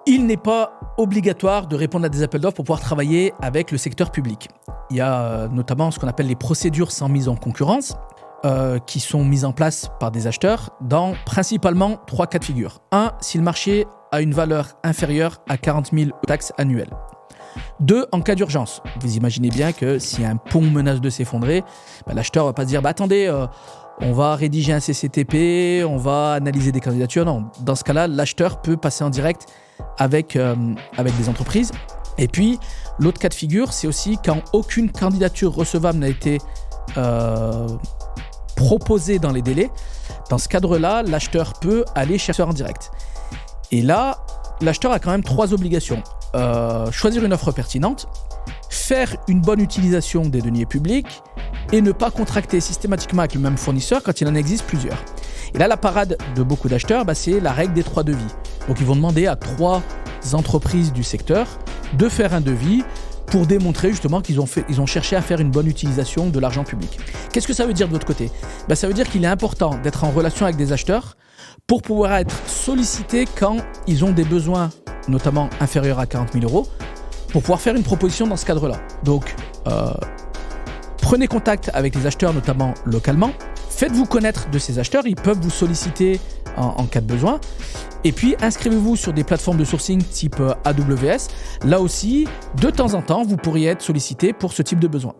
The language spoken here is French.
Il n'est pas obligatoire de répondre à des appels d'offres pour pouvoir travailler avec le secteur public. Il y a notamment ce qu'on appelle les procédures sans mise en concurrence, qui sont mises en place par des acheteurs dans principalement 3 cas de figure. 1, si le marché a une valeur inférieure à 40 000 taxes annuelles. 2, en cas d'urgence. Vous imaginez bien que si un pont menace de s'effondrer, l'acheteur ne va pas se dire attendez, on va rédiger un CCTP, on va analyser des candidatures. Non, dans ce cas-là, l'acheteur peut passer en direct avec des entreprises. Et puis, l'autre cas de figure, c'est aussi quand aucune candidature recevable n'a été proposée dans les délais. Dans ce cadre-là, l'acheteur peut aller chercher en direct. Et là, l'acheteur a quand même 3 obligations. Choisir une offre pertinente, faire une bonne utilisation des deniers publics et ne pas contracter systématiquement avec le même fournisseur quand il en existe plusieurs. Et là, la parade de beaucoup d'acheteurs, c'est la règle des 3 devis. Donc, ils vont demander à 3 entreprises du secteur de faire un devis pour démontrer justement qu'ils ont cherché à faire une bonne utilisation de l'argent public. Qu'est-ce que ça veut dire de votre côté ? Ça veut dire qu'il est important d'être en relation avec des acheteurs pour pouvoir être sollicité quand ils ont des besoins, notamment inférieurs à 40 000 euros, pour pouvoir faire une proposition dans ce cadre-là. Donc, prenez contact avec les acheteurs, notamment localement. Faites-vous connaître de ces acheteurs, ils peuvent vous solliciter en cas de besoin. Et puis, inscrivez-vous sur des plateformes de sourcing type AWS. Là aussi, de temps en temps, vous pourriez être sollicité pour ce type de besoin.